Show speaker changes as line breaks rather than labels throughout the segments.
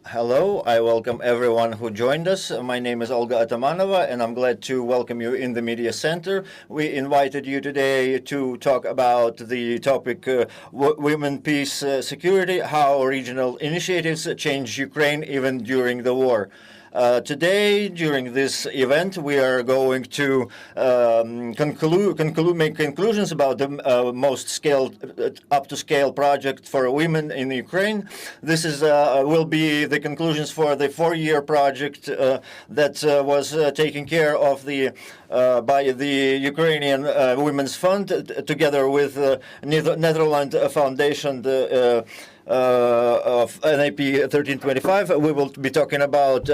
Hello, I welcome everyone who joined us. My name is Olga Atamanova, and I'm glad to welcome you in the Media Center. We invited you today to talk about the topic Women, Peace, Security, how regional initiatives change Ukraine even during the war. Today, during this event, we are going to make conclusions about the most up-to-scale project for women in Ukraine. This is will be the conclusions for the 4-year project that was taken care of by the Ukrainian Women's Fund, together with Netherlands Foundation, of NAP 1325. We will be talking about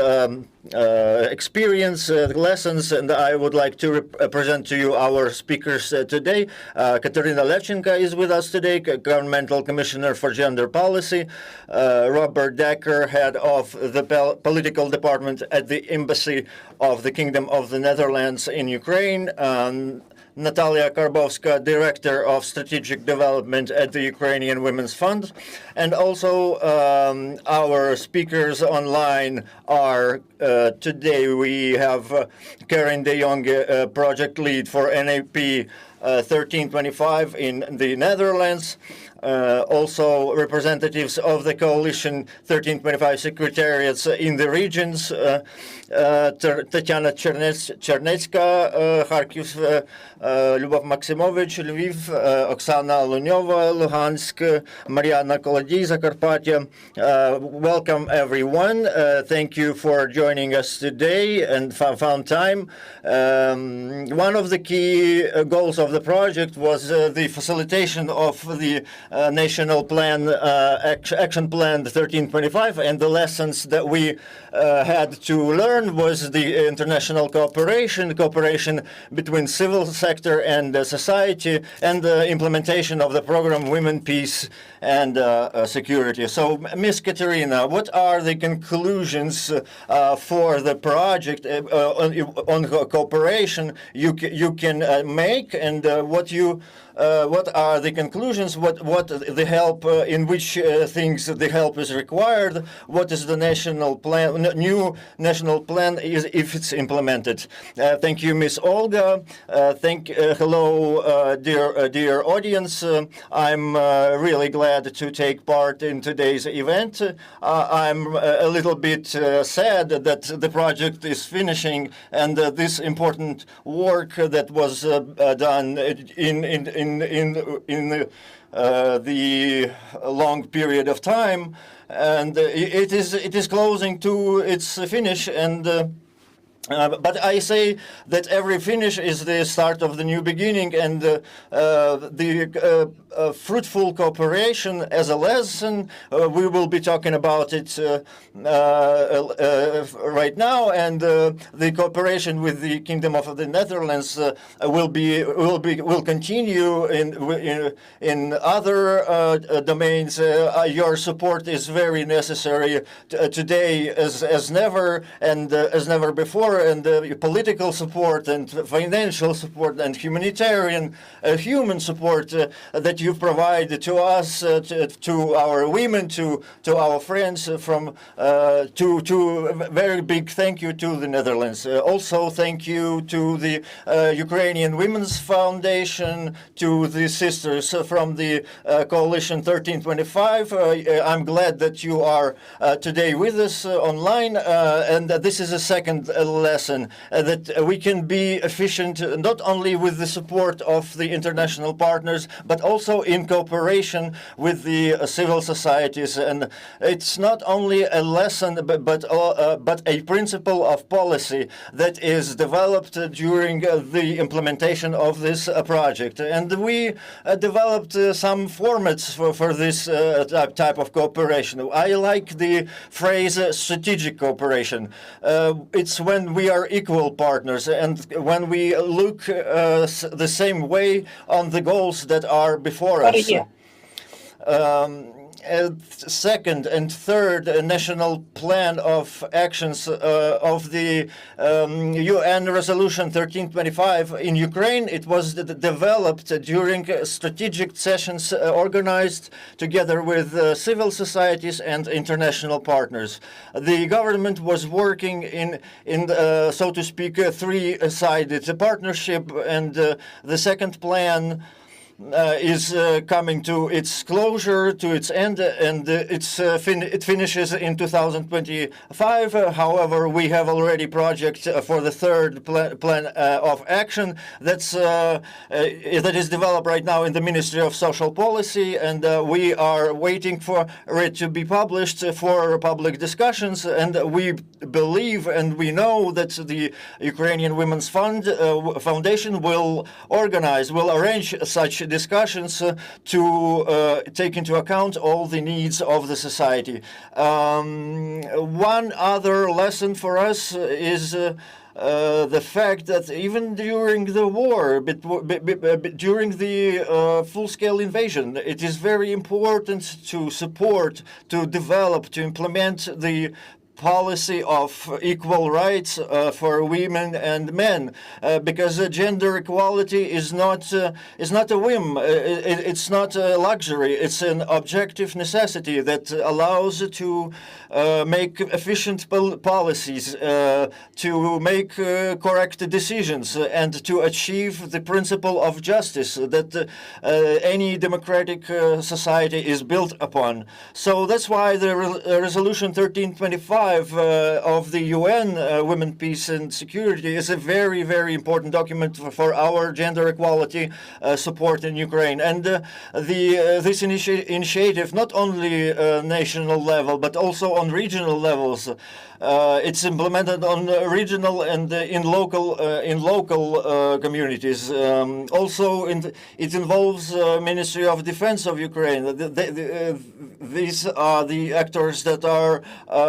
experience, lessons, and I would like to present to you our speakers today. Kateryna Levchenko is with us today, Governmental Commissioner for Gender Policy, Robert Dekker, Head of the Political Department at the Embassy of the Kingdom of the Netherlands in Ukraine, Natalia, Karbovska, Director of Strategic Development at the Ukrainian Women's Fund. And also our speakers online are, today we have Karin de Jong, Project Lead for NAP 1325 in the Netherlands. Also representatives of the Coalition 1325 Secretariats in the regions, Tatiana Chernetska, Kharkiv, Lyubov Maximovich, Lviv, Oksana Lunyova, Luhansk, Mariana Kolodi, Zakarpattia. Welcome everyone. Thank you for joining us today and found time. One of the key goals of the project was the facilitation of the National Plan, Action Plan 1325, and the lessons that we had to learn was the international cooperation between civil sector and society, and the implementation of the program Women, Peace, and Security. So, Ms. Kateryna, what are the conclusions for the project on cooperation you can make, and what are the conclusions? What the help, in which things the help is required? What is the national plan, new national plan, if it's implemented? Thank you, Ms. Olga. Hello, dear audience. I'm really glad to take part in today's event. I'm a little bit sad that the project is finishing, and this important work that was done in the long period of time, and it is closing to its finish, and but I say that every finish is the start of the new beginning, and the fruitful cooperation as a lesson, we will be talking about it right now, and the cooperation with the Kingdom of the Netherlands will continue in other domains. Your support is very necessary today as never, and as never before. And political support and financial support and humanitarian human support that you provide to us, to our women, to our friends, from to very big thank you to the Netherlands. Also thank you to the Ukrainian Women's Foundation, to the sisters from the Coalition 1325. I'm glad that you are today with us online, and this is a second lesson that we can be efficient not only with the support of the international partners, but also in cooperation with the civil societies. And it's not only a lesson, but a principle of policy that is developed during the implementation of this project. And we developed some formats for this type of cooperation. I like the phrase strategic cooperation. It's when we are equal partners, and when we look the same way on the goals that are before us. second and third national plan of actions of the UN Resolution 1325 in Ukraine. It was developed during strategic sessions organized together with civil societies and international partners. The government was working in so to speak, a three-sided partnership, and the second plan is coming to its closure, to its end, and it finishes in 2025. However, we have already project for the third plan of action that is developed right now in the Ministry of Social Policy, and we are waiting for it to be published for public discussions. And we believe and we know that the Ukrainian Women's Foundation will arrange such discussions to take into account all the needs of the society. One other lesson for us is the fact that even during the war, during the full-scale invasion, it is very important to support, to develop, to implement the policy of equal rights for women and men, because gender equality is not a whim. It's not a luxury. It's an objective necessity that allows to make efficient policies, to make correct decisions, and to achieve the principle of justice that any democratic society is built upon. So that's why the Resolution 1325 of the UN Women, Peace and Security is a very, very important document for our gender equality support in Ukraine. And this initiative, not only national level, but also on regional levels, it's implemented on regional and in local communities. Also, it involves Ministry of Defense of Ukraine. These are the actors that are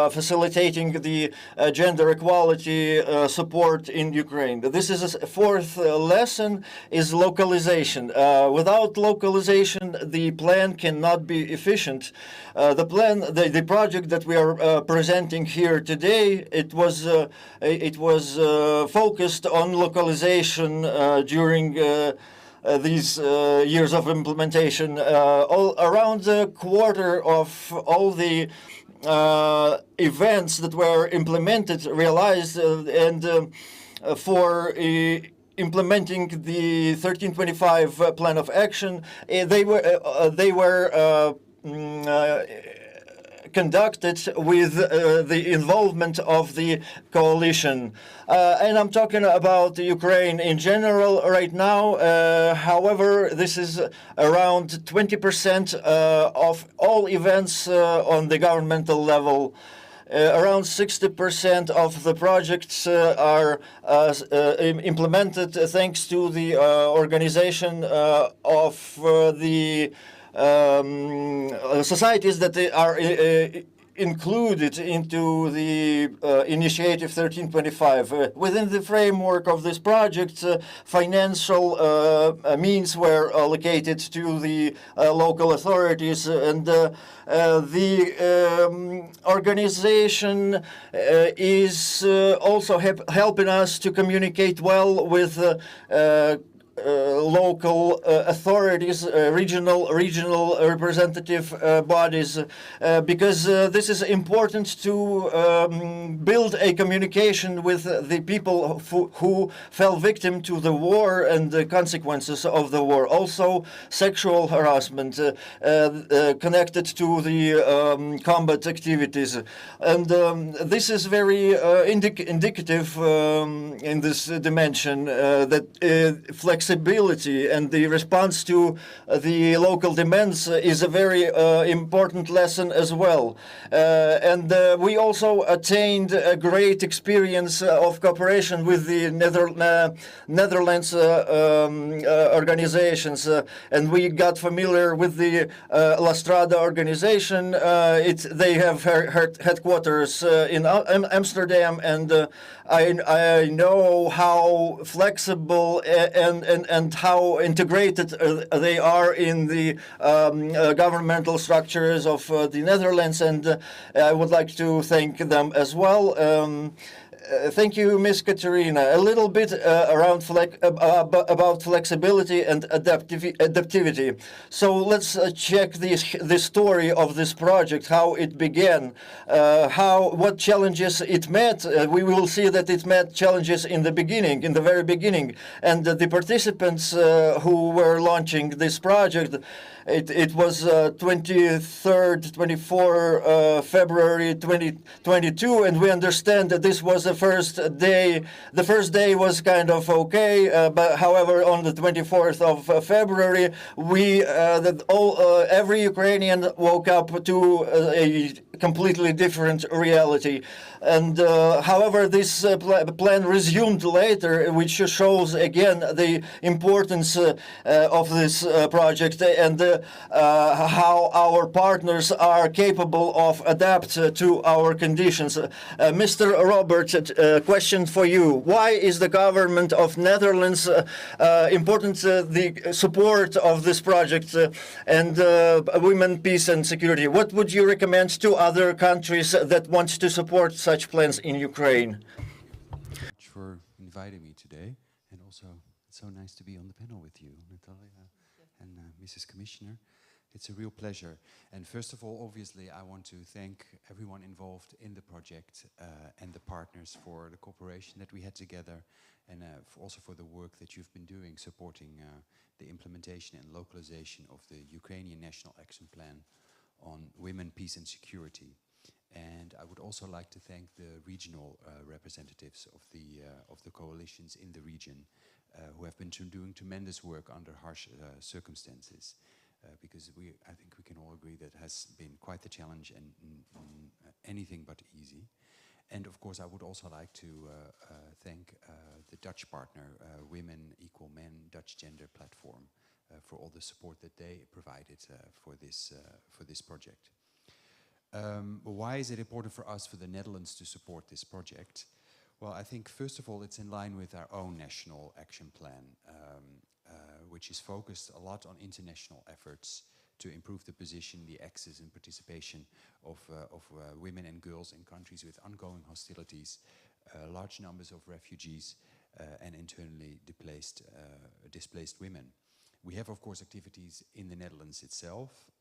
facilitating the gender equality support in Ukraine. This is a fourth lesson: is localization. Without localization, the plan cannot be efficient. The project that we are presenting here today, it was focused on localization during these years of implementation. Around a quarter of all the events that were implemented, realized, and for implementing the 1325 plan of action, they were conducted with the involvement of the coalition. And I'm talking about Ukraine in general right now. However, this is around 20% of all events on the governmental level. Around 60% of the projects are implemented thanks to the organization of the societies that are included into the initiative 1325. Within the framework of this project, financial means were allocated to the local authorities, and the organization is also helping us to communicate well with local authorities, regional representative bodies, because this is important to build a communication with the people who fell victim to the war and the consequences of the war. Also, sexual harassment connected to the combat activities. And this is very indicative in this dimension that flexibility and the response to the local demands is a very important lesson as well. And we also attained a great experience of cooperation with the Netherlands organizations, and we got familiar with the La Strada organization. They have headquarters in Amsterdam, and I know how flexible and and how integrated they are in the governmental structures of the Netherlands, and I would like to thank them as well. Thank you, Ms. Kateryna. A little bit around about flexibility and adaptivity. So let's check the story of this project, how it began, what challenges it met. We will see that it met challenges in the beginning, in the very beginning, and the participants who were launching this project. It was 23rd, 24 February 2022, and we understand that this was the first day. The first day was kind of okay, but however, on the 24th of February, every Ukrainian woke up to a completely different reality. And however, this plan resumed later, which shows again the importance of this project and how our partners are capable of adapt to our conditions. Mr. Robert, question for you. Why is the government of Netherlands important the support of this project and women, peace and security? What would you recommend to other countries that want to support such plans in Ukraine?
Much for inviting me today, and also it's so nice to be on the panel with you, Natalia and Mrs. Commissioner. It's a real pleasure. And first of all, obviously, I want to thank everyone involved in the project and the partners for the cooperation that we had together, and also for the work that you've been doing supporting the implementation and localization of the Ukrainian National Action Plan on Women, Peace and Security. And I would also like to thank the regional representatives of the coalitions in the region who have been doing tremendous work under harsh circumstances. Because I think we can all agree that has been quite the challenge and anything but easy. And of course, I would also like to thank the Dutch partner, Women Equal Men Dutch Gender Platform, for all the support that they provided for this project. Why is it important for us, for the Netherlands, to support this project? Well, I think first of all, it's in line with our own national action plan, which is focused a lot on international efforts to improve the position, the access and participation of women and girls in countries with ongoing hostilities, large numbers of refugees, and internally displaced women. We have, of course, activities in the Netherlands itself.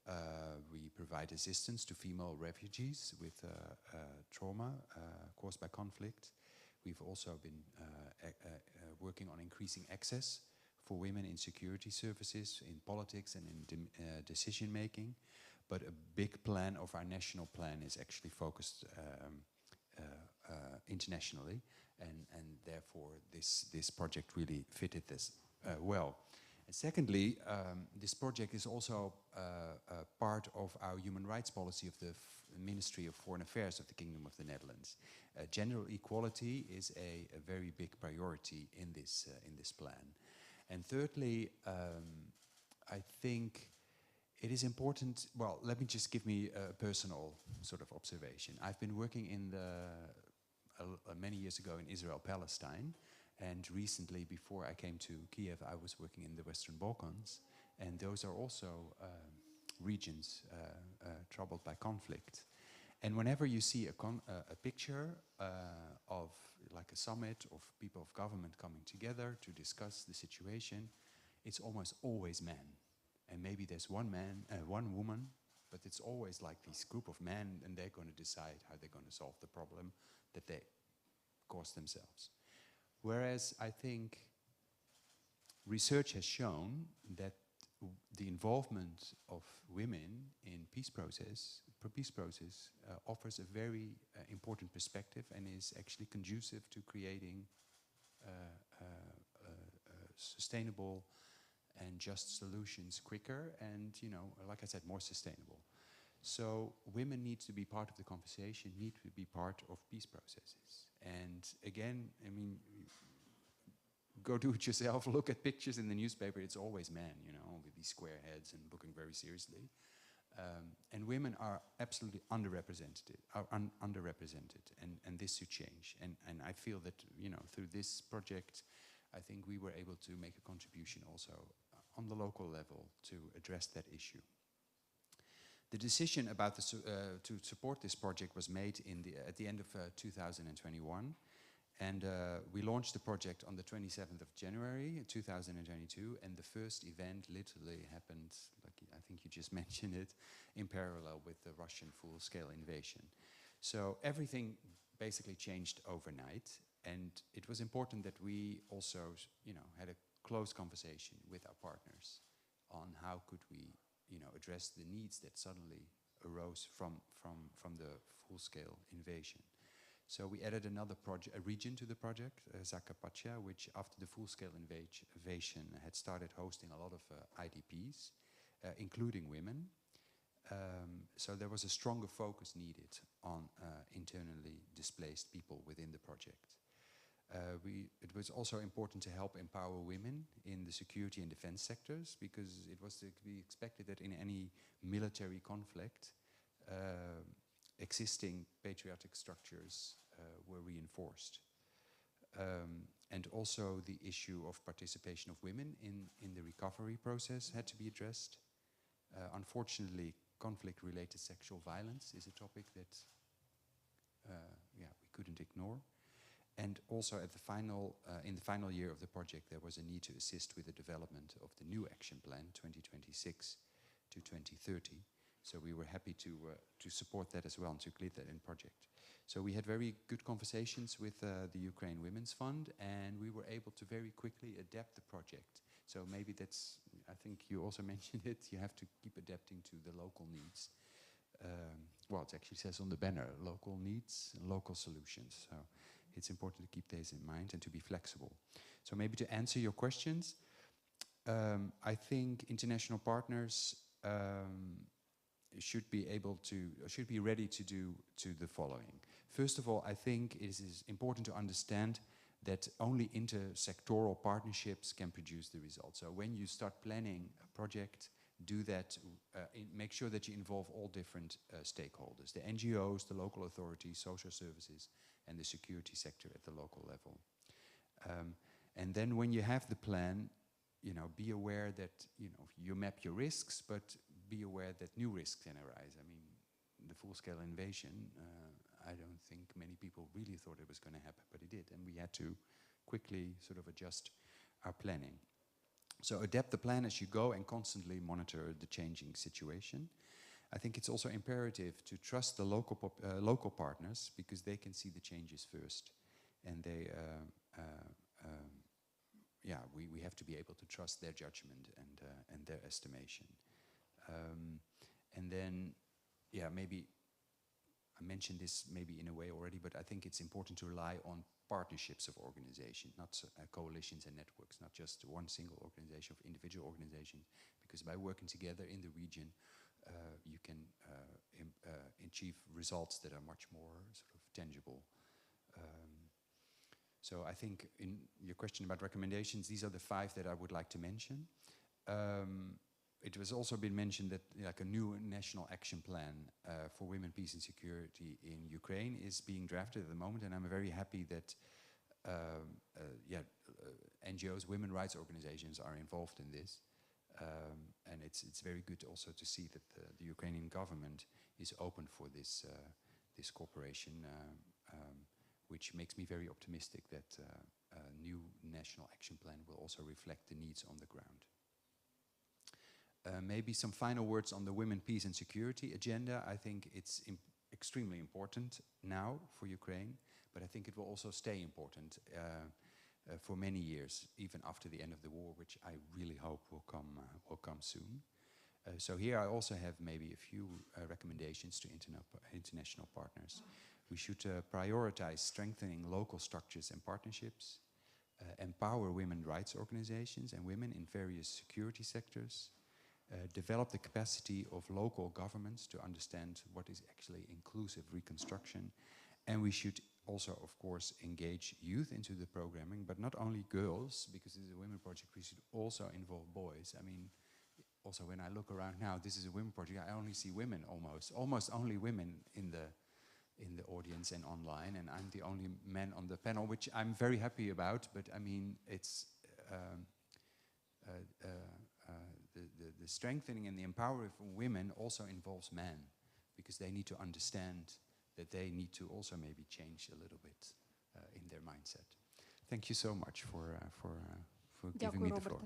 We provide assistance to female refugees with trauma caused by conflict. We've also been working on increasing access for women in security services, in politics and in decision making. But a big plan of our national plan is actually focused internationally, and therefore this project really fitted this well. And secondly, this project is also part of our human rights policy of the Ministry of Foreign Affairs of the Kingdom of the Netherlands. Gender equality is a very big priority in this plan. And thirdly, I think it is important. Well, let me just give me a personal sort of observation. I've been working in many years ago in Israel, Palestine. And recently, before I came to Kiev, I was working in the Western Balkans. And those are also regions troubled by conflict. And whenever you see a picture of like a summit of people of government coming together to discuss the situation, it's almost always men. And maybe there's one man, one woman, but it's always like this group of men, and they're going to decide how they're going to solve the problem that they caused themselves. Whereas I think research has shown that the involvement of women in peace process offers a very important perspective and is actually conducive to creating sustainable and just solutions quicker and, you know, like I said, more sustainable. So women need to be part of the conversation, need to be part of peace processes. And again, I mean, go do it yourself, look at pictures in the newspaper, it's always men, you know, with these square heads and looking very seriously. And women are absolutely underrepresented, and this should change. And I feel that, you know, through this project, I think we were able to make a contribution also on the local level to address that issue. The decision about to support this project was made at the end of 2021, and we launched the project on the 27th of January 2022, and the first event literally happened, like I think you just mentioned it, in parallel with the Russian full-scale invasion. So everything basically changed overnight, and it was important that we also, had a close conversation with our partners on how could we, address the needs that suddenly arose from the full-scale invasion. So we added another project, a region to the project, Zakarpattia, which after the full-scale invasion had started hosting a lot of IDPs, including women. So there was a stronger focus needed on internally displaced people within the project. It was also important to help empower women in the security and defense sectors, because it was to be expected that in any military conflict, existing patriotic structures were reinforced. And also the issue of participation of women in the recovery process had to be addressed. Unfortunately, conflict-related sexual violence is a topic that we couldn't ignore. And also at the in the final year of the project, there was a need to assist with the development of the new action plan, 2026 to 2030. So we were happy to support that as well and to include that in project. So we had very good conversations with the Ukraine Women's Fund, and we were able to very quickly adapt the project. So maybe that's, I think you also mentioned it, you have to keep adapting to the local needs. Well, it actually says on the banner, local needs, local solutions. So it's important to keep these in mind and to be flexible. So maybe to answer your questions, I think international partners should be ready to do the following. First of all, I think it is important to understand that only intersectoral partnerships can produce the results. So when you start planning a project, do that, make sure that you involve all different stakeholders, the NGOs, the local authorities, social services, and the security sector at the local level. And then when you have the plan, be aware that, you map your risks, but be aware that new risks can arise. I mean, the full-scale invasion, I don't think many people really thought it was going to happen, but it did, and we had to quickly sort of adjust our planning. So adapt the plan as you go and constantly monitor the changing situation. I think it's also imperative to trust the local partners, because they can see the changes first, and they, we have to be able to trust their judgment and their estimation. And then, maybe I mentioned this maybe in a way already, but I think it's important to rely on partnerships of organizations, not coalitions and networks, not just one single organization of individual organizations, because by working together in the region, you can achieve results that are much more sort of tangible. So I think in your question about recommendations, these are the 5 that I would like to mention. It has also been mentioned that like a new national action plan for women, peace and security in Ukraine is being drafted at the moment, and I'm very happy that NGOs, women rights organizations are involved in this. And it's very good also to see that the Ukrainian government is open for this cooperation, which makes me very optimistic that a new national action plan will also reflect the needs on the ground. Maybe some final words on the women, peace and security agenda. I think it's extremely important now for Ukraine, but I think it will also stay important for many years, even after the end of the war, which I really hope will come soon. So here I also have maybe a few recommendations to international partners. We should prioritize strengthening local structures and partnerships, empower women's rights organizations and women in various security sectors, develop the capacity of local governments to understand what is actually inclusive reconstruction, and we should also, of course, engage youth into the programming, but not only girls, because this is a women project, we should also involve boys. I mean, also when I look around now, this is a women project, I only see women almost only women in in the audience and online, and I'm the only man on the panel, which I'm very happy about. But I mean, it's the strengthening and the empowering of women also involves men, because they need to understand that they need to also maybe change a little bit in their mindset. Thank you so much for giving me the floor.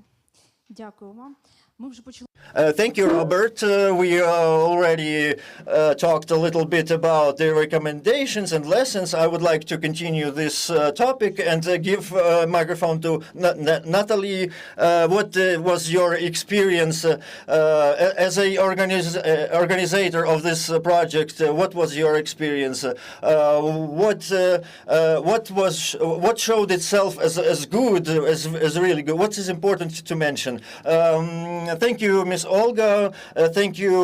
Дякую вам. Ми вже почали.
Thank you, Robert. We already talked a little bit about the recommendations and lessons. I would like to continue this topic and give a microphone to Natalie. What was your experience as a organizer of this project? What was your experience? What showed itself as good, as really good? What is important to mention? Thank you, Ms. Olga. Thank you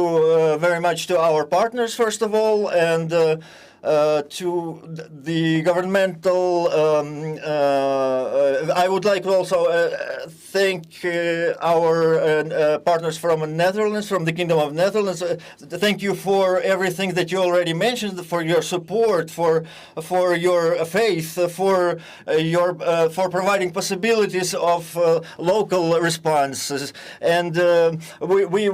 very much to our partners, first of all, and to the governmental. I would like to also thank our partners from Netherlands, from the Kingdom of Netherlands. Thank you for everything that you already mentioned, for your support, for your faith, for providing possibilities of local responses. And we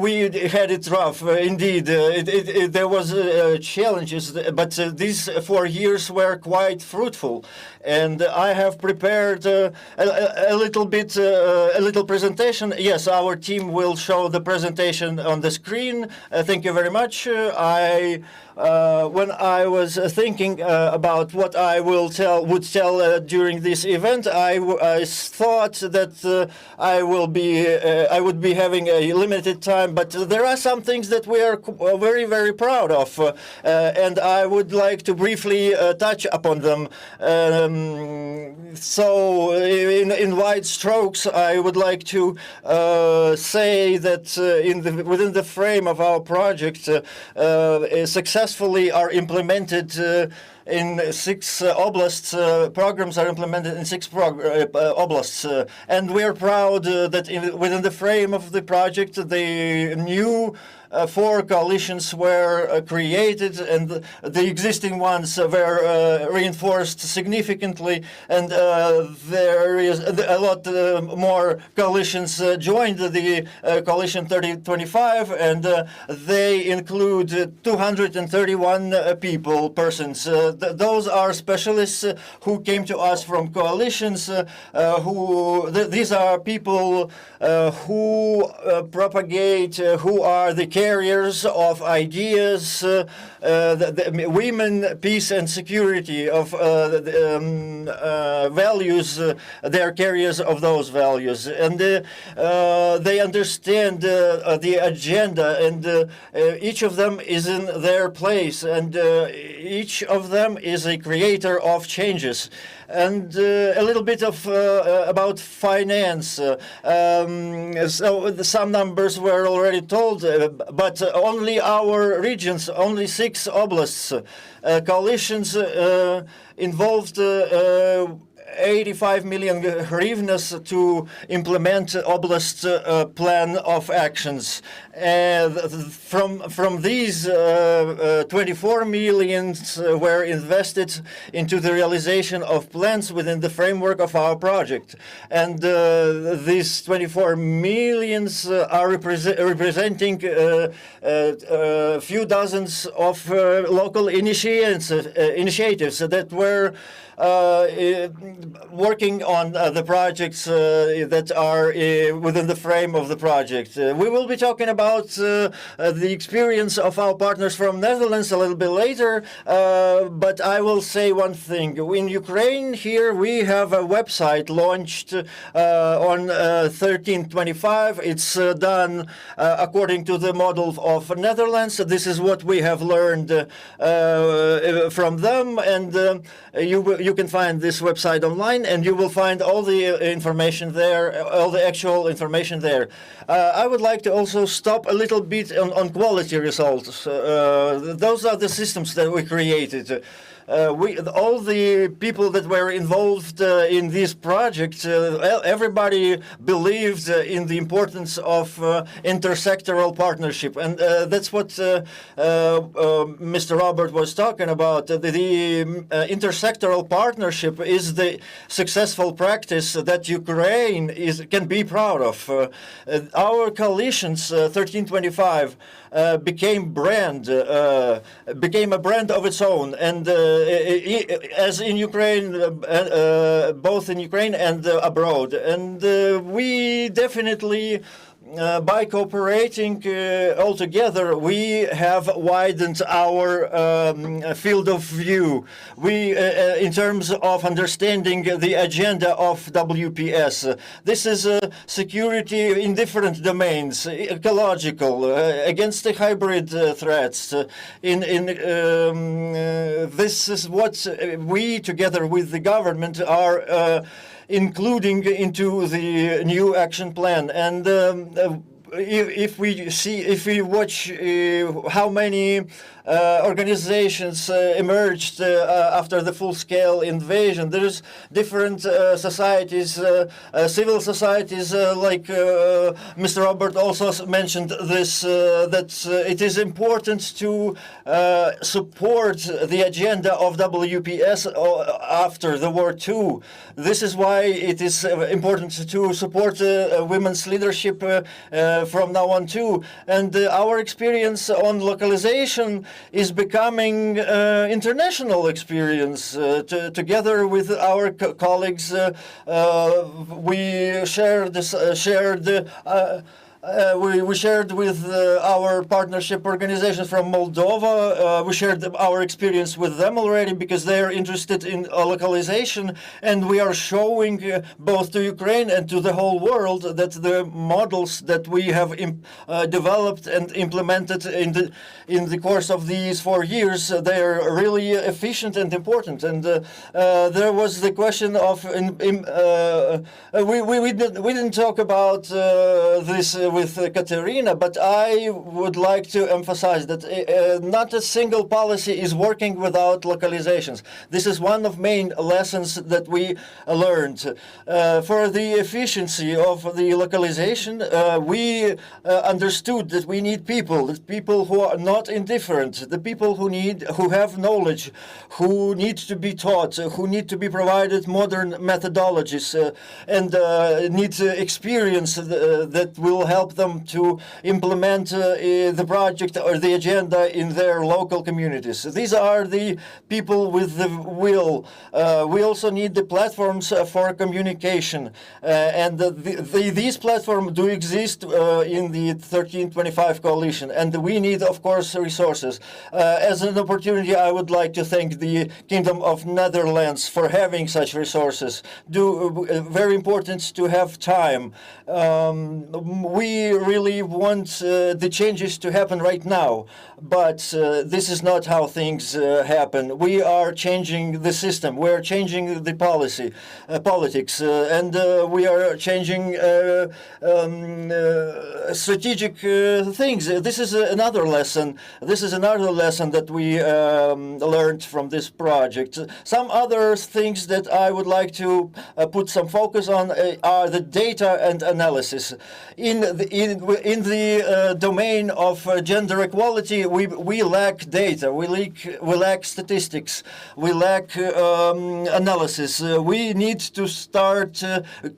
had it rough, indeed. There was challenges, but these 4 years were quite fruitful, and I have prepared a little presentation. Yes, our team will show the presentation on the screen. Thank you very much. When I was thinking about what I would tell during this event, I thought that I would be having a limited time, but there are some things that we are very, very proud of, and I would like to briefly touch upon them. So, in wide strokes, I would like to say that within the frame of our project, successfully are implemented in 6 oblasts. Programs are implemented in 6 oblasts, and we are proud that within the frame of the project, the new 4 coalitions were created, and the existing ones were reinforced significantly, and there is a lot more coalitions joined the Coalition 3025, and they include 231 persons. Those are specialists who came to us from coalitions, these are people who propagate, who are the carriers of ideas, the women, peace and security, of values. They are carriers of those values, and they understand the agenda, and each of them is in their place, and each of them is a creator of changes. And a little bit of about finance. So some numbers were already told, but only our regions, only 6 oblasts, coalitions involved 85 million hryvnias to implement oblast plan of actions. From these, 24 million were invested into the realization of plans within the framework of our project. And these 24 millions are representing a few dozens of local initiatives that were working on the projects that are within the frame of the project. We will be talking about the experience of our partners from Netherlands a little bit later, but I will say one thing. In Ukraine, here we have a website launched on 1325. It's done according to the model of Netherlands. This is what we have learned from them, and you can find this website online, and you will find all the information there, all the actual information there. I would like to also stop a little bit on quality results. Those are the systems that we created. all the people that were involved in this project, everybody believed in the importance of intersectoral partnership, and that's what Mr. Robert was talking about. The intersectoral partnership is the successful practice that Ukraine can be proud of. Our coalitions, 1325, became a brand of its own, and as in Ukraine, both in Ukraine and abroad. And we definitely, by cooperating all together, we have widened our field of view. We, in terms of understanding the agenda of WPS, this is security in different domains: ecological, against the hybrid threats. This is what we, together with the government, are including into the new action plan. And if we watch how many organizations emerged after the full-scale invasion, there's different societies, civil societies, like Mr. Robert also mentioned this, that it is important to support the agenda of WPS after the war too. This is why it is important to support women's leadership from now on too. And our experience on localization is becoming international experience. Together with our colleagues, we shared we shared with our partnership organizations from Moldova. We shared our experience with them already because they are interested in localization, and we are showing both to Ukraine and to the whole world that the models that we have developed and implemented in the course of these 4 years, they are really efficient and important. And there was the question of we didn't talk about this with Kateryna, but I would like to emphasize that not a single policy is working without localizations. This is one of main lessons that we learned. For the efficiency of the localization, we understood that we need people who are not indifferent, the people who have knowledge, who need to be taught, who need to be provided modern methodologies, and need experience that will help them to implement the project or the agenda in their local communities. These are the people with the will. We also need the platforms for communication, and these platforms do exist in the 1325 coalition, and we need, of course, resources. As an opportunity, I would like to thank the Kingdom of Netherlands for having such resources. Very important to have time. We really want the changes to happen right now, but this is not how things happen. We are changing the system. We are changing the politics, and we are changing strategic things. This is another lesson. This is another lesson that we learned from this project. Some other things that I would like to put some focus on are the data and analysis. In the domain of gender equality, we lack data. We lack statistics. We lack analysis. We need to start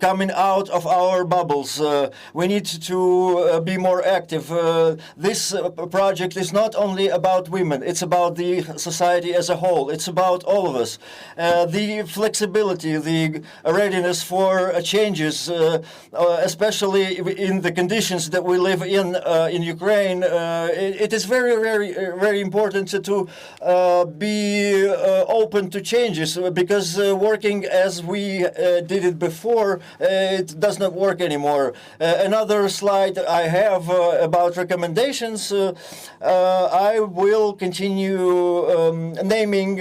coming out of our bubbles. We need to be more active. This project is not only about women. It's about the society as a whole. It's about all of us. The flexibility, the readiness for changes, especially in the conditions that we live in Ukraine, it is very, very, very important to be open to changes, because working as we did it before, it does not work anymore. Another slide I have about recommendations. I will continue naming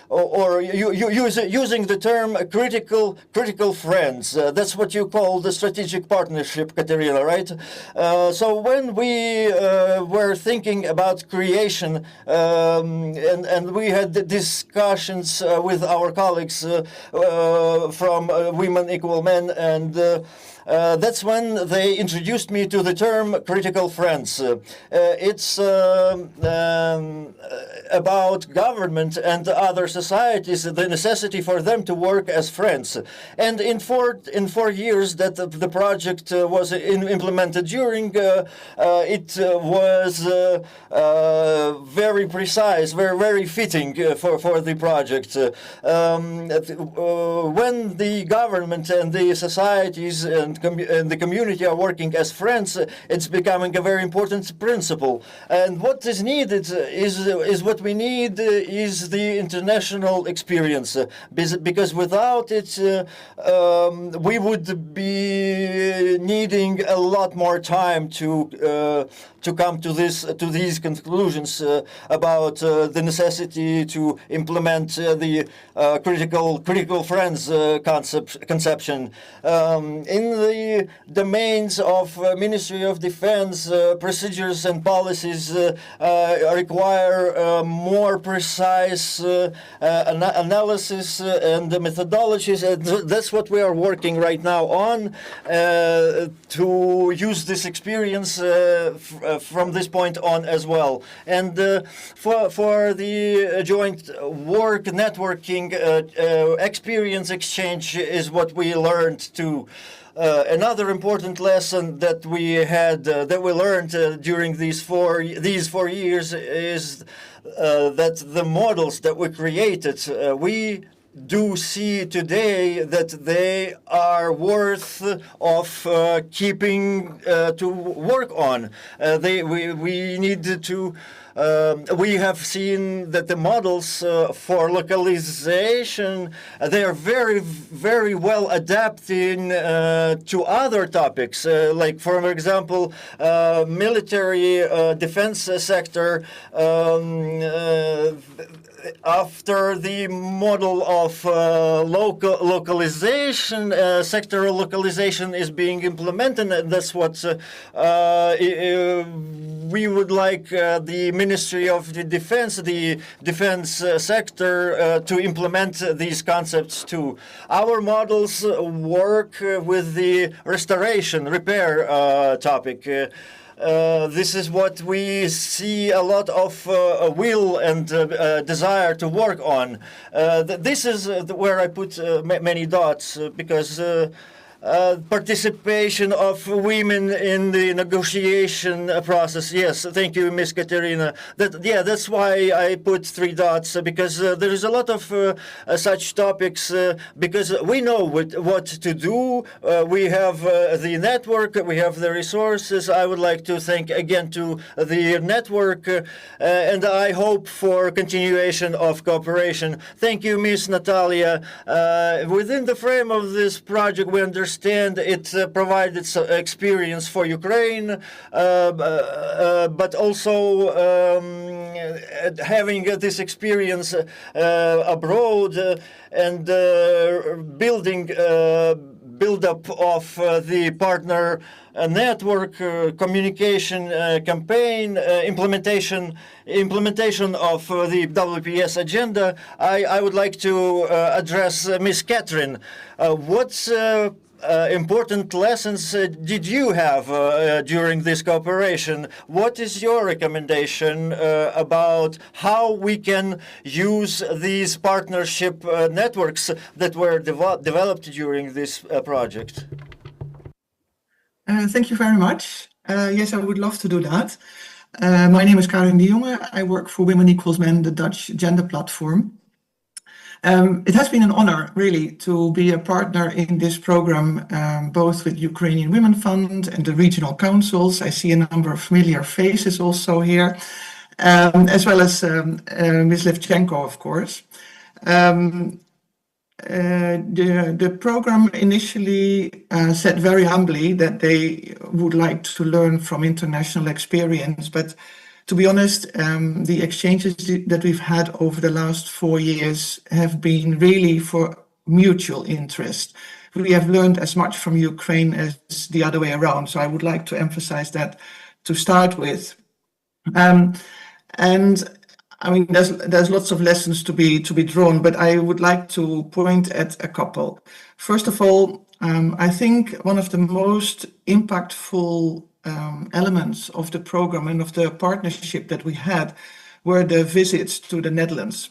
or using the term critical friends. That's what you call the strategic partnership, Kateryna, right? right? So when we were thinking about creation, and we had discussions with our colleagues from Women Equal Men, and that's when they introduced me to the term critical friends. It's about government and other societies, the necessity for them to work as friends. And in 4 years that the project was implemented during, it was very precise, very fitting for the project. When the government and the societies and the community are working as friends, it's becoming a very important principle. And what is needed is what we need is the international experience, because without it we would be needing a lot more time to come to these conclusions about the necessity to implement the critical friends conception. In the domains of Ministry of Defense, procedures and policies require more precise analysis and methodologies. That's what we are working right now on, to use this experience from this point on as well. And for the joint work networking, experience exchange is what we learned too. Another important lesson that we learned during these 4 years is that the models that we created, we do see today that they are worth of keeping to work on. We need to. We have seen that the models for localization, they are very well adapted to other topics, like for example, military defense sector. After the model of localization, sectoral localization is being implemented, and that's what we would like the Ministry of the defense sector to implement these concepts too. Our models work with the repair topic. This is what we see a lot of will and desire to work on. This is where I put many dots, because participation of women in the negotiation process. Yes, thank you, Ms. Kateryna. That's why I put 3 dots, because there is a lot of such topics, because we know what to do. We have the network, we have the resources. I would like to thank again to the network, and I hope for continuation of cooperation. Thank you, Ms. Natalia. Within the frame of this project, we understand it provided experience for Ukraine, but also having this experience abroad and build-up of the partner network, communication campaign, implementation of the WPS agenda. I would like to address Ms. Kateryna. What important lessons did you have during this cooperation? What is your recommendation about how we can use these partnership networks that were developed during this project?
Thank you very much. Yes, I would love to do that. My name is Karin de Jong. I work for Women Equals Men, the Dutch gender platform. It has been an honor, really, to be a partner in this program, both with Ukrainian Women Fund and the regional councils. I see a number of familiar faces also here, as well as Ms. Levchenko, of course. The program initially said very humbly that they would like to learn from international experience, but to be honest, the exchanges that we've had over the last 4 years have been really for mutual interest. we have learned as much from Ukraine as the other way around. So I would like to emphasize that to start with. And I mean, there's lots of lessons to be drawn, but I would like to point at a couple. First of all, I think one of the most impactful elements of the program and of the partnership that we had were the visits to the Netherlands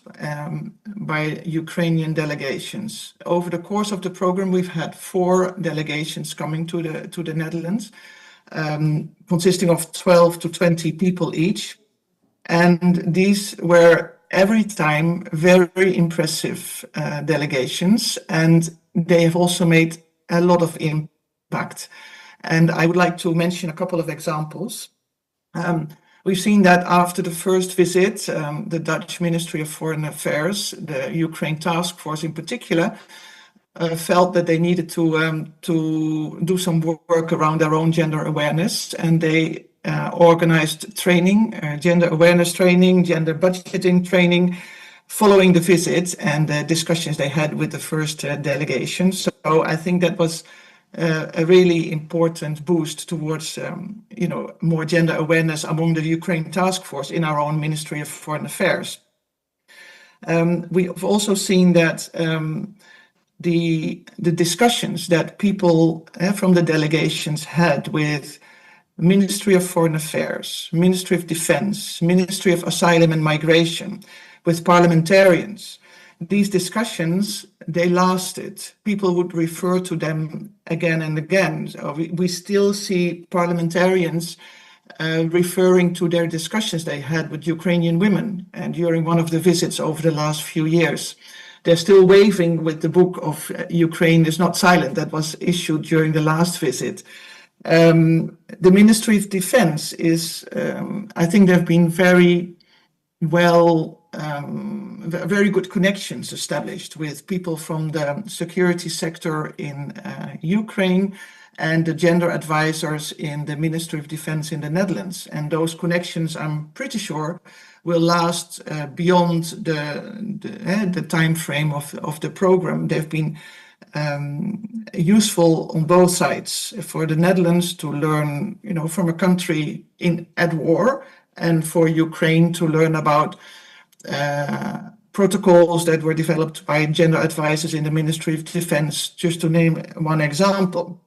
by Ukrainian delegations. Over the course of the program, we've had 4 delegations coming to the Netherlands, consisting of 12 to 20 people each. And these were every time very impressive delegations, and they have also made a lot of impact. And I would like to mention a couple of examples. We've seen that after the first visit, the Dutch Ministry of Foreign Affairs, the Ukraine Task Force in particular, felt that they needed to do some work around their own gender awareness, and they organized training, gender awareness training, gender budgeting training, following the visit and the discussions they had with the first delegation. So I think that was a really important boost towards, more gender awareness among the Ukraine Task Force in our own Ministry of Foreign Affairs. We've also seen that the discussions that people from the delegations had with Ministry of Foreign Affairs, Ministry of Defense, Ministry of Asylum and Migration, with parliamentarians, these discussions, they lasted. People would refer to them again and again. So we still see parliamentarians referring to their discussions they had with Ukrainian women, and during one of the visits over the last few years. They're still waving with the book of Ukraine is Not Silent that was issued during the last visit. The Ministry of Defense is, I think there have been very good connections established with people from the security sector in Ukraine and the gender advisors in the Ministry of Defense in the Netherlands. And those connections, I'm pretty sure, will last beyond the time frame of the program. They've been useful on both sides for the Netherlands to learn, from a country at war, and for Ukraine to learn about protocols that were developed by gender advisors in the Ministry of Defense, just to name one example.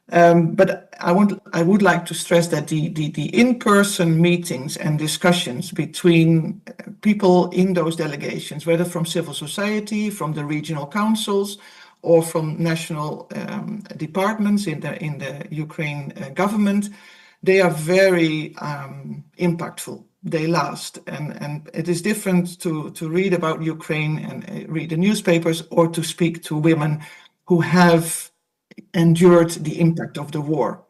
But I would like to stress that the in-person meetings and discussions between people in those delegations, whether from civil society, from the regional councils, or from national departments in the Ukraine government, they are very impactful. They last, and it is different to read about Ukraine and read the newspapers, or to speak to women who have endured the impact of the war.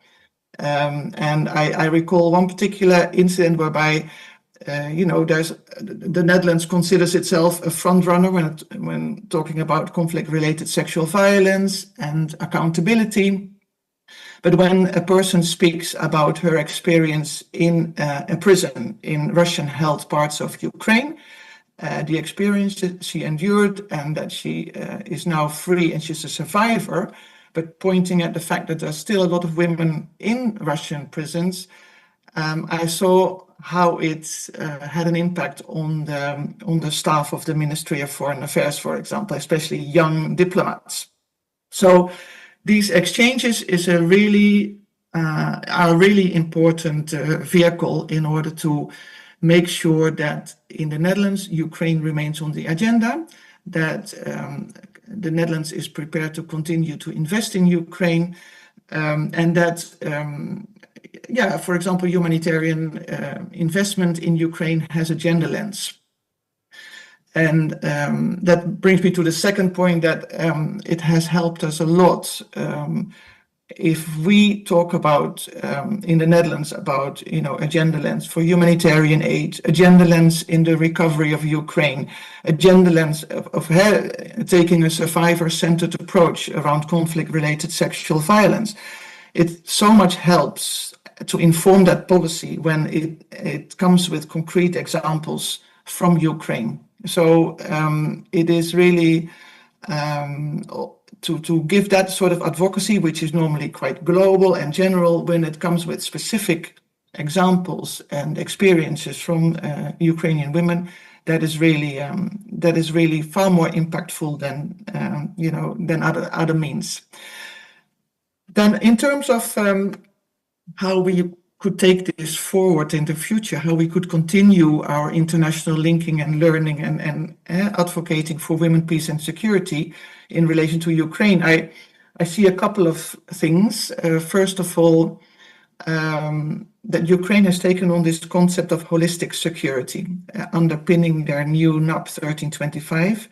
And I recall one particular incident whereby, the Netherlands considers itself a front runner when talking about conflict-related sexual violence and accountability. But when a person speaks about her experience in a prison in Russian-held parts of Ukraine, the experience that she endured, and that she is now free and she's a survivor, but pointing at the fact that there's still a lot of women in Russian prisons, I saw how it had an impact on the staff of the Ministry of Foreign Affairs, for example, especially young diplomats. So these exchanges is a really important vehicle in order to make sure that in the Netherlands, Ukraine remains on the agenda, that the Netherlands is prepared to continue to invest in Ukraine, and that, for example, humanitarian investment in Ukraine has a gender lens. And that brings me to the second point, that it has helped us a lot. If we talk about in the Netherlands about a gender lens for humanitarian aid, a gender lens in the recovery of Ukraine, a gender lens of taking a survivor-centered approach around conflict-related sexual violence, it so much helps to inform that policy when it comes with concrete examples from Ukraine. So it is really to give that sort of advocacy, which is normally quite global and general, when it comes with specific examples and experiences from Ukrainian women, that is really far more impactful than other means. Then, in terms of how we could take this forward in the future, how we could continue our international linking and learning and advocating for women, peace and security in relation to Ukraine, I see a couple of things. First of all, that Ukraine has taken on this concept of holistic security, underpinning their new NAP 1325.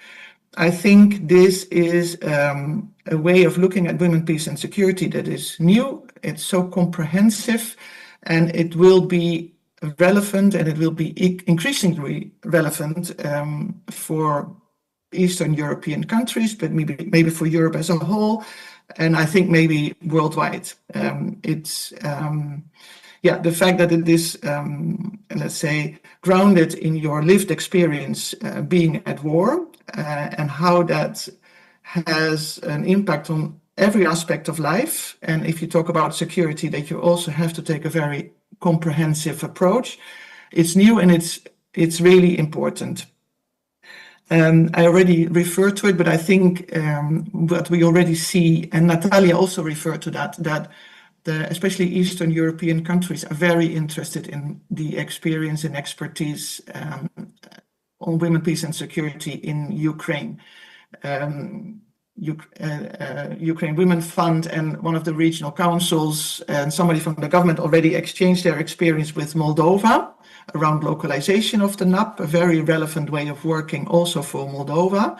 I think this is a way of looking at women, peace and security that is new. It's so comprehensive, and it will be relevant, and it will be increasingly relevant for Eastern European countries, but maybe for Europe as a whole, and I think maybe worldwide. The fact that it is, let's say, grounded in your lived experience being at war, and how that has an impact on every aspect of life. And if you talk about security, that you also have to take a very comprehensive approach. It's new, and it's really important. I already referred to it, but I think what we already see, and Natalia also referred to that especially Eastern European countries are very interested in the experience and expertise on women, peace and security in Ukraine. Ukraine Women Fund and one of the regional councils and somebody from the government already exchanged their experience with Moldova around localization of the NAP, a very relevant way of working also for Moldova,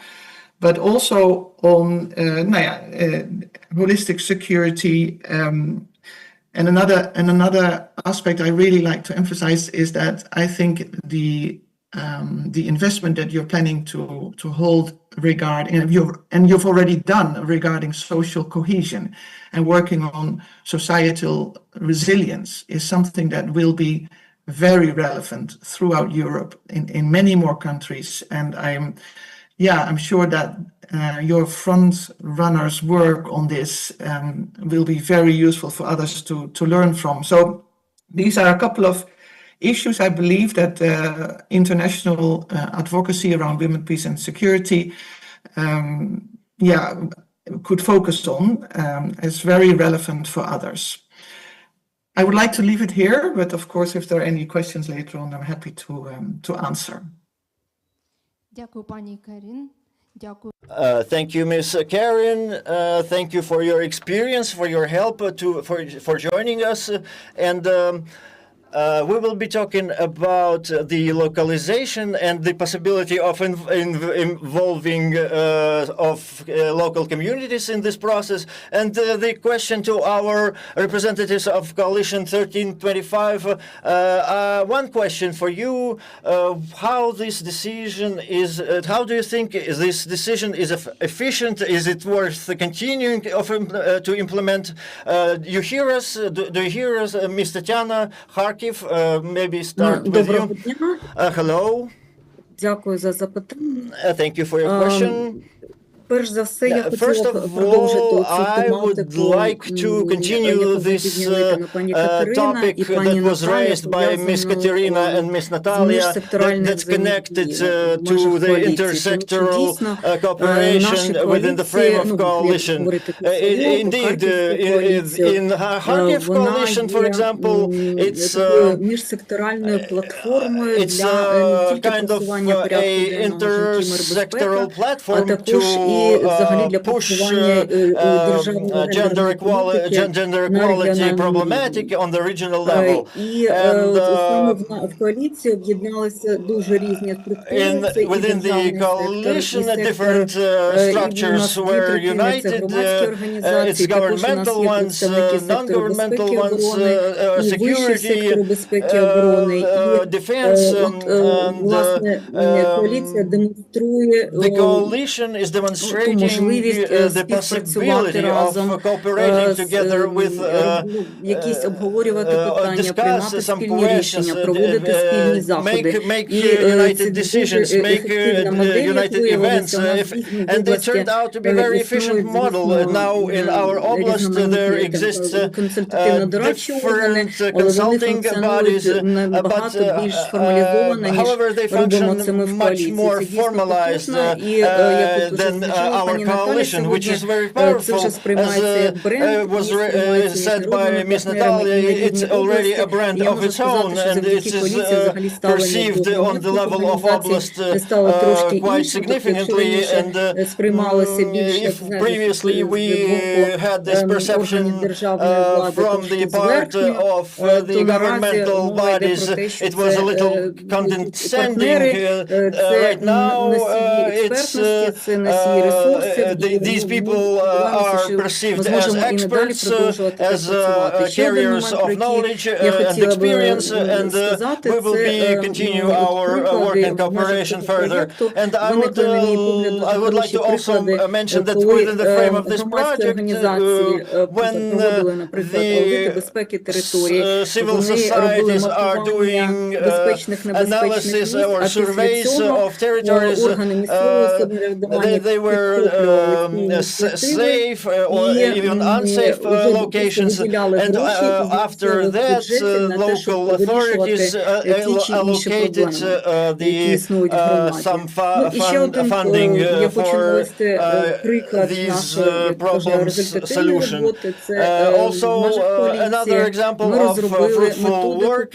but also on holistic security. And another aspect I really like to emphasize is that I think the investment that you're planning to hold regarding, and you've already done regarding social cohesion and working on societal resilience, is something that will be very relevant throughout Europe in many more countries. And I'm sure that your front runners' work on this will be very useful for others to learn from. So these are a couple of issues I believe that international advocacy around women, peace and security could focus on as very relevant for others. I would like to leave it here, but of course, if there are any questions later on, I'm happy to answer.
Дякую, пані Карін. Дякую.
Thank you, Ms. Karin. Thank you for your experience, for your help, for joining us. And we will be talking about the localization and the possibility of involving of local communities in this process. And the question to our representatives of Coalition 1325, one question for you: how this decision is? How do you think this decision is efficient? Is it worth continuing to implement? You hear us? Do you hear us, Ms. Tatiana, Kharkiv? Maybe start with you. Hello.
Дякую за запитання.
Thank you for your question.
Перш за все, я
First
хотіла
of
продовжити
all,
цю
I would
тематику,
like to continue
яку
this
підняли пані Катерина
topic
і пані
that was
Наталя,
raised by Ms. Kateryna and Ms. Natalia, that's connected to the intersectoral cooperation within the frame of coalition. Indeed, in Kharkiv coalition, for example, it's a kind of a intersectoral platform to push gender equality problematic on the regional level. Within the coalition, different structures were united. It's governmental ones, non-governmental ones, security, defense, and the coalition is demonstrating demonstrating the possibility of cooperating together with
якісь обговорювати питання,
discuss
приймати
some
спільні
questions,
рішення, проводити спільні заходи.
make
І
united
це
decisions,
дуже
make
ефективна модель, як
united events,
виявилося, у нас в різних
and it turned
областях
out to be a very efficient model. Now in our oblast there exists
консультативно-дорадчі органи,
different
але вони
consulting bodies,
функціонують набагато більш формалізовано, ніж
however they
робимо
function
це ми в
much
коаліції.
more
Це дійсно
formalized
потужно, і як от уже
than
зазначала
our
пані Наталя
coalition, which is very
сьогодні, це
powerful.
вже сприймається
As
як бренд,
was
і сприймається
said by
міжнародними
Miss
партнерами
Natalia,
і на
it's
рівні
already a
області.
brand
І я
of
можу
its own,
сказати, що
and
завдяки
it is
коаліції взагалі ставлення
perceived
до
on the level of
організацій
oblast
стало трошки
quite
іншим. Тобто, якщо
significantly,
раніше
and
сприймалося більше, як
if
знаєте,
previously
з
we
боку
had this perception
органів державної влади
from the
трошки
part
зверхньо,
of the
то наразі
governmental
мова йде
bodies,
про те, що
it was a little
це
condescending.
партнери, це
Right now,
носії експертності, це носії ресурсів.
these people are perceived
Ми
as
зможемо і надалі
experts,
продовжувати так
as
працювати. Ще один
carriers
момент, про
of knowledge
який я
and
хотіла би
experience, and
сказати,
we will be
це
continue our work and cooperation further. And I would like to also mention that within the frame of this project, when the civil societies are doing analysis or surveys of territories, they were safe or even unsafe locations, and after that local authorities allocated some funding for these problems solution. Also, another example of fruitful work,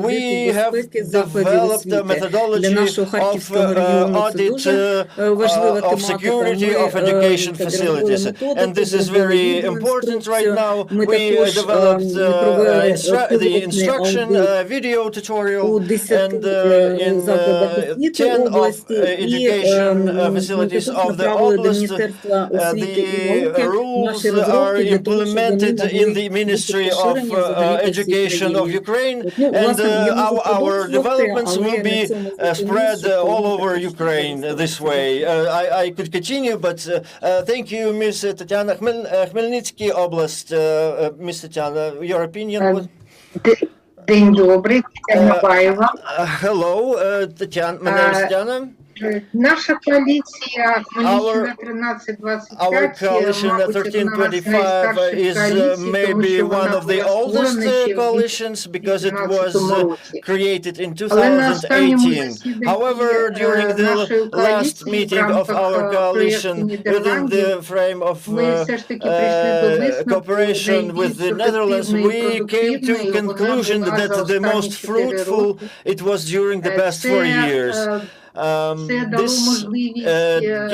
we have developed a methodology of audit of security of education facilities, and this is very important right now. We developed the instruction video tutorial, and in 10 of education facilities of the oblast, the rules are implemented in the Ministry of Education of Ukraine, and our developments will be spread all over Ukraine this way. I could continue, but thank you, Ms. Tatyana. Khmelnytskyi Oblast, Ms. Tatyana, your opinion?
День добрий, Тетяна Баєва.
Hello, Tatyana. My name is Tatyana.
Наша коаліція Хмельниччина 1325,
Our coalition 1325 is maybe one of the oldest coalitions because it was created in 2018. However, during the last meeting of our coalition within the frame of cooperation with the Netherlands, we came to a conclusion that the most fruitful it was during the past 4 years. This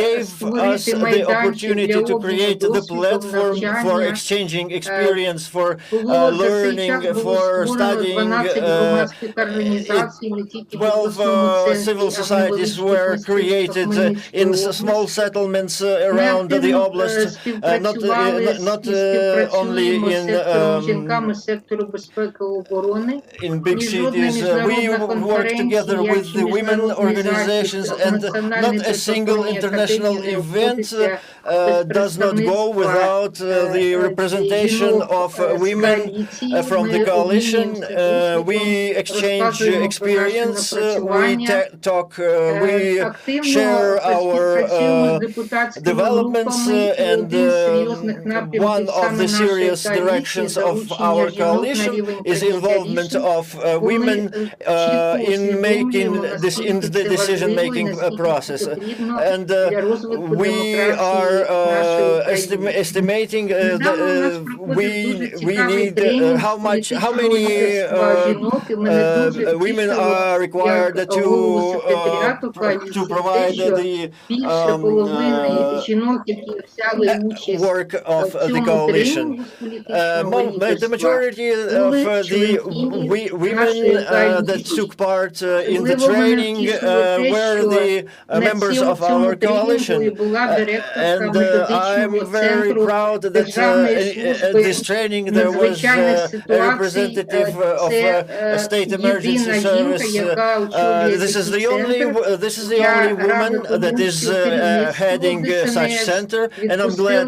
gave us the opportunity to create the platform for exchanging experience, for learning, for studying. 12 civil societies were created in small settlements around the oblast, not only in big cities. We work together with the women organizations, and not a single international event does not go without the representation of women from the coalition. We exchange experience, we talk, we share our developments, and one of the serious directions of our coalition is involvement of women in making this in the decision-making process, and we are estimating we need how many women are required to provide the work of the coalition. The majority of the women that took part in the training were the members of our coalition. And I'm very proud that this training there was a representative of a state emergency service. This is the only woman that is heading such center, and I'm glad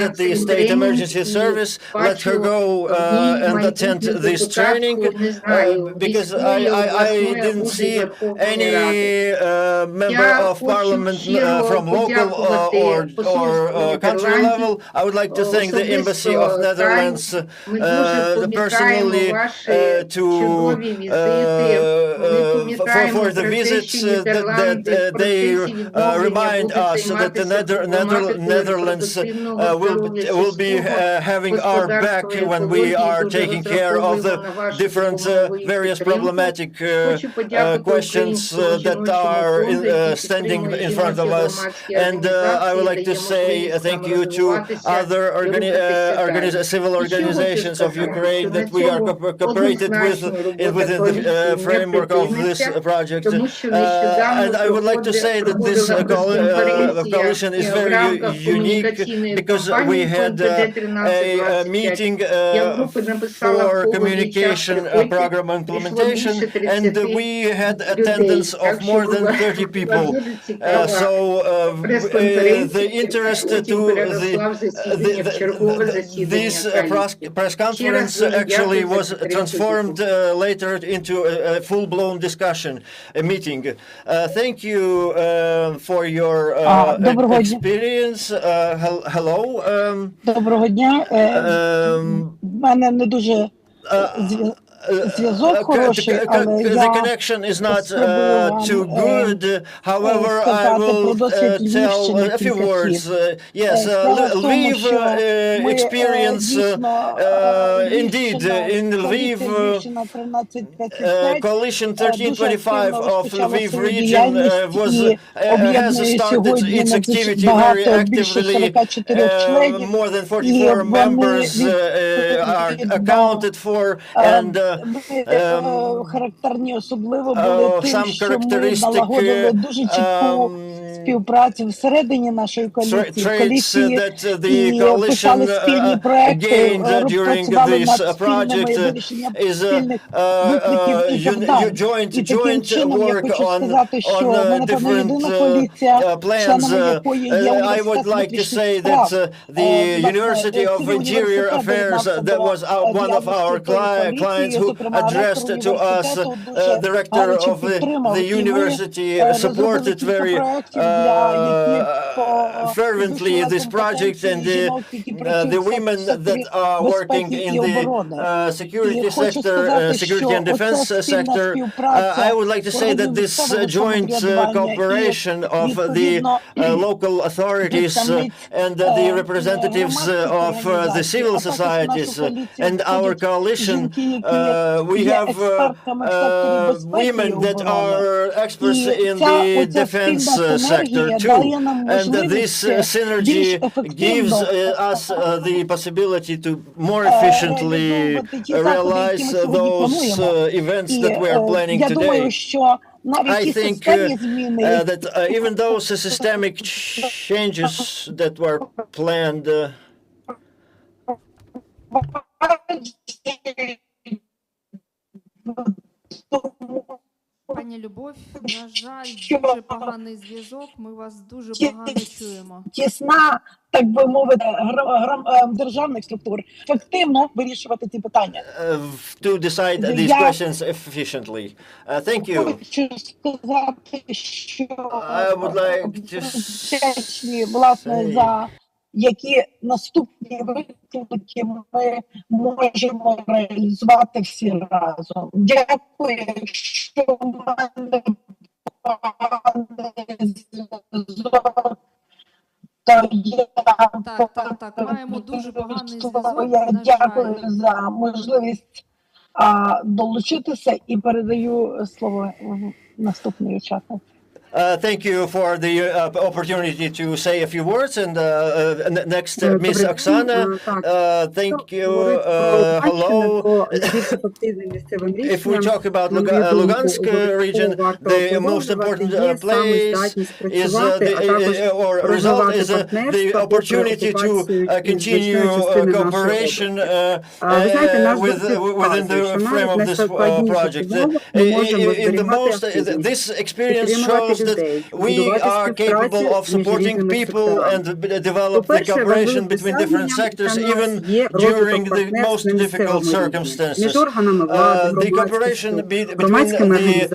that the state emergency service let her go and attend this training, because I didn't see any member of parliament from local or country level. I would like to thank the Embassy of Netherlands personally for the visits that they remind us that the Netherlands will be having our back when we are taking care of the different various problematic questions that are standing in front of us. And I would like to say thank you to other civil organizations of Ukraine that we are cooperated with within the framework of this project. And I would like to say that this coalition is very unique because we had a meeting for communication program implementation, and we had attendance of more than 30 people. So the interest to this press conference actually was transformed later into a full-blown discussion, a meeting. Thank you for your experience. Hello.
Доброго дня. В мене не дуже зв'язок хороший, але я
the connection is not too good. However, I will tell a few words. Yes, Lviv experience, indeed, in Lviv, Coalition 1325 of Lviv region has started its activity very actively. More than 44 members are accounted for, and
характерні особливо були тим, що ми налагодили дуже чітку співпрацю всередині нашої коаліції, і писали спільні проекти, працювали над спільними вирішенням спільних викликів і завдань. І таким чином я хочу сказати, що ми, напевно, єдина коаліція, членами якої є університет внутрішніх справ.
University of Interior Affairs, that was one of our clients who addressed to us. The rector of the university supported very fervently this project, and the women that are working in the security sector, security and defense sector. I would like to say that this joint cooperation of the local authorities and the representatives of the civil societies and our coalition, we have women that are experts in the defense sector too, and this synergy gives us the possibility to more efficiently realize those events that we are planning today. I think that even those systemic changes that were planned
Пані Любов, на жаль, дуже поганий зв'язок, ми вас дуже погано чуємо.
Тісна, так би мовити, державних структур ефективно вирішувати ці питання.
To decide these questions efficiently. Thank you.
Хочу сказати, що
I would like to
вдячні, власне, за які наступні виклики ми можемо реалізувати всі разом. Дякую, що в мене поганий зв'язок.
Так, маємо дуже поганий зв'язок.
Я дякую за можливість долучитися і передаю слово наступній учасниці.
Thank you for the opportunity to say a few words. And next, Miss Oksana. Thank you. Hello. If we talk about Luhansk region, the most important place is or result is the opportunity to continue cooperation within the frame of this project. This experience shows that we are capable of supporting people and develop the cooperation between different sectors even during the most difficult circumstances. The cooperation between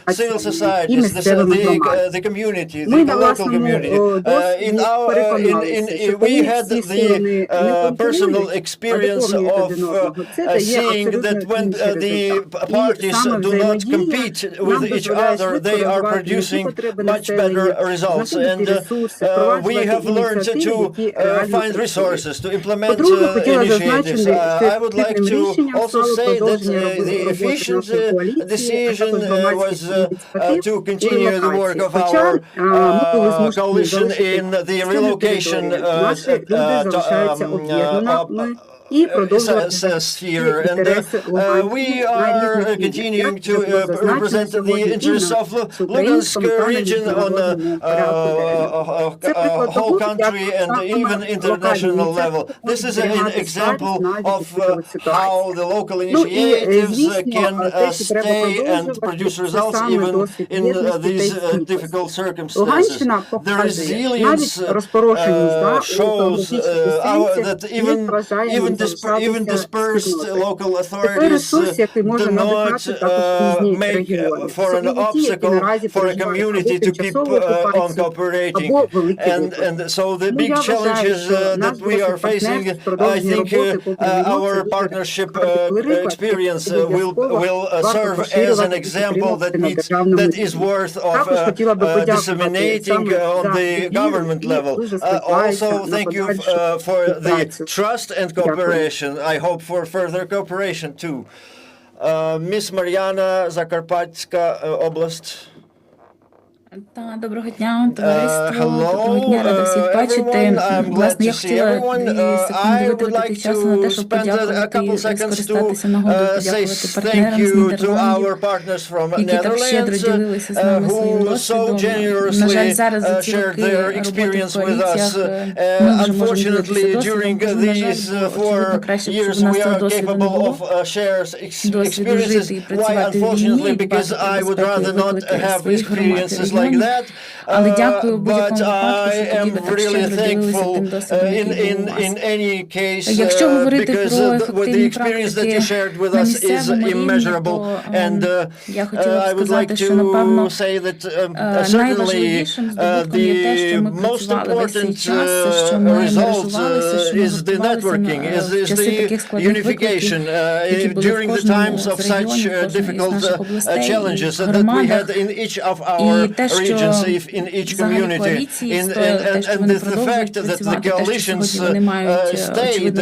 the civil societies, the community, the local community. We had the personal experience of seeing that when the parties do not compete with each other, they are producing much better results. And we have learned to find resources to implement initiatives. I would like to also say that the efficient decision was to continue the work of our coalition in the relocation sphere, and we are continuing to represent the interests of the Luhansk region on the whole country and even international level. This is an example of how the local initiatives can stay and produce results even in these difficult circumstances. The resilience shows that even dispersed local authorities do not make for an obstacle for a community to keep on cooperating. And so the big challenges that we are facing, I think our partnership experience will serve as an example that is worth of disseminating on the government level. Also, thank you for the trust and cooperation. I hope for further cooperation too. Miss Mariana, Zakarpattia oblast.
Доброго дня, товариство. Доброго дня, рада всіх бачити. Власне, я хотіла 2 секунди витратити часу на те, щоб подякувати, скористатися нагодою, подякувати партнерам з Нідерландів, які так щедро ділилися з нами своїм досвідом. На жаль, зараз за ці роки роботи в коаліціях ми вже можемо ділитися досвідом. На жаль, очевидно, краще, щоб у нас цього досвіду не було. Досвіду жити і працювати в війні, і дбати про безпеку і виклики своїх громад. Але дякую в будь-якому випадку, що тоді ви так щедро ділилися тим досвідом, який був у вас. Якщо говорити про ефективні практики на місцевому рівні, то я хотіла б сказати, що, напевно, найважливішим здобутком є те, що ми працювали весь цей час, що ми не розжувалися, що ми готувалися в часи таких складних викликів, які були в кожному з регіонів, кожному із наших областей і громадах. І те, regions in each community, and the fact that the coalitions stayed,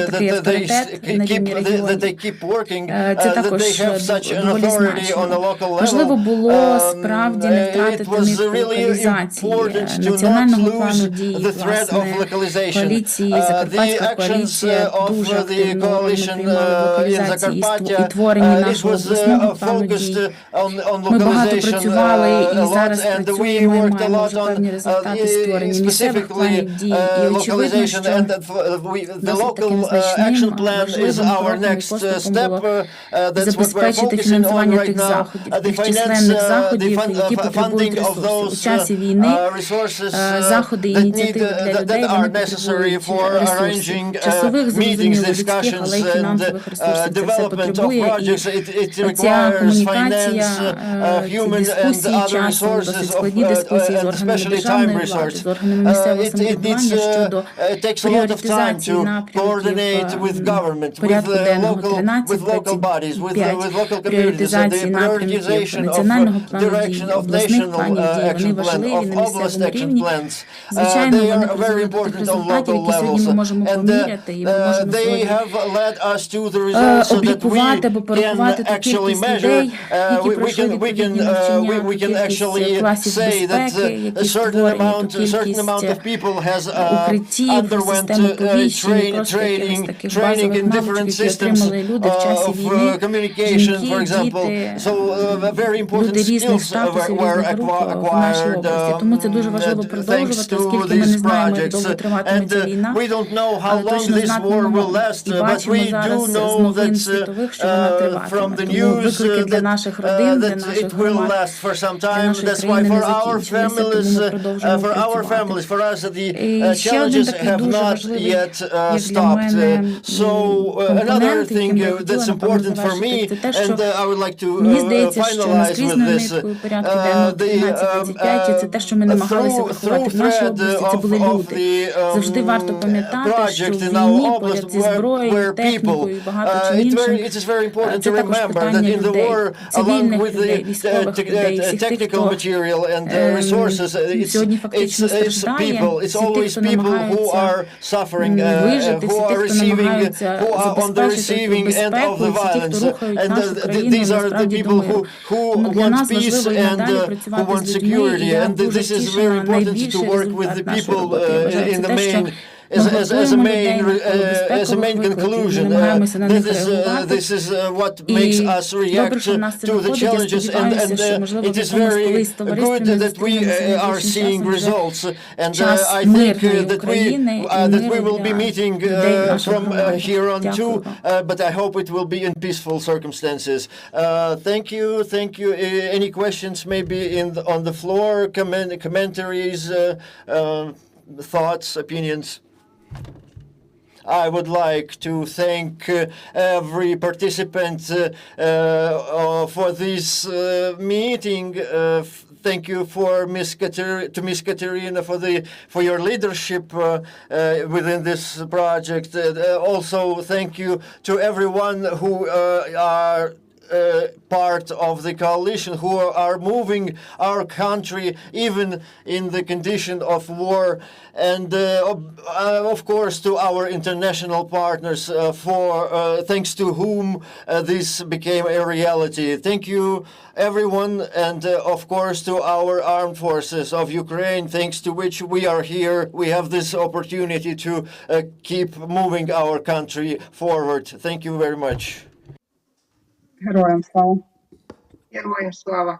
that they keep working, that they have such an authority on a local level.
Важливо було справді не втратити нитку локалізації, національного плану дій, власне, коаліції, Закарпатська коаліція дуже активно приймала локалізації і творення нашого обласного плану дій. Ми багато працювали і зараз працюємо і маємо вже певні результати створення місцевих планів дій. І очевидно, що досить таким значним, важливим поступом було забезпечити фінансування тих заходів, тих численних заходів, які потребують ресурсів. У часі війни заходи і ініціативи для людей, вони потребують ресурсів. Часових, зрозуміло, людських, але й фінансових ресурсів. Це все потребує. І ця комунікація, ці дискусії часом, досить складні дискусії з органами державної влади, з органами місцевого самоврядування щодо пріоритизації напрямків порядку денного 13-25, пріоритизації напрямків національного плану дій, обласних планів дій. Вони важливі на місцевому рівні. Звичайно, вони призвели до тих результатів, які сьогодні ми можемо поміряти, і ми можемо сьогодні облікувати або порахувати ту кількість людей, які пройшли відповідні навчання, кількість класів безпеки, які створені, то кількість укриттів, систем оповіщень, просто якихось таких базових навичок, які отримали люди в часі війни, жінки, діти, люди різних статусів, різних груп в нашій області. Тому це дуже важливо продовжувати, оскільки ми не знаємо, як довго триватиме ця війна, але точно знатимемо і бачимо зараз з новин світових, що вона триватиме. Тому виклики для наших родин, для наших громад, для нашої країни не закінчилися, тому ми продовжуємо працювати. І ще один такий дуже важливий, як для мене, компонент, яким я хотіла, напевно, завершити, це те, що мені здається, що наскрізною ниткою порядку денного 1325 – це те, що ми намагалися врахувати в нашій області, це були люди. Завжди варто пам'ятати, що в війні поряд зі зброєю, технікою і багато чим іншим, це також питання людей, цивільних людей, військових людей, всіх тих, хто сьогодні фактично страждає, всі тих, хто намагаються вижити, всі тих, хто намагаються забезпечити безпеку, всі ті, хто рухають нашу країну насправді до миру. Тому для нас важливо і надалі працювати з людьми, і я дуже втішена найбільший результат нашої роботи. Я вважаю, це те, що
as a main conclusion, this is what makes us react to the challenges, and it is very good that we are seeing results, and I think that we will be meeting from here on too, but I hope it will be in peaceful circumstances. Thank you. Any questions maybe on the floor, commentaries, thoughts, opinions? I would like to thank every participant for this meeting. Thank you to Miss Kateryna for your leadership within this project. Also, thank you to everyone who are part of the coalition, who are moving our country even in the condition of war, and of course to our international partners, thanks to whom this became a reality. Thank you everyone, and of course to our armed forces of Ukraine, thanks to which we are here. We have this opportunity to keep moving our country forward. Thank you very much.
Героям слава. Героям слава.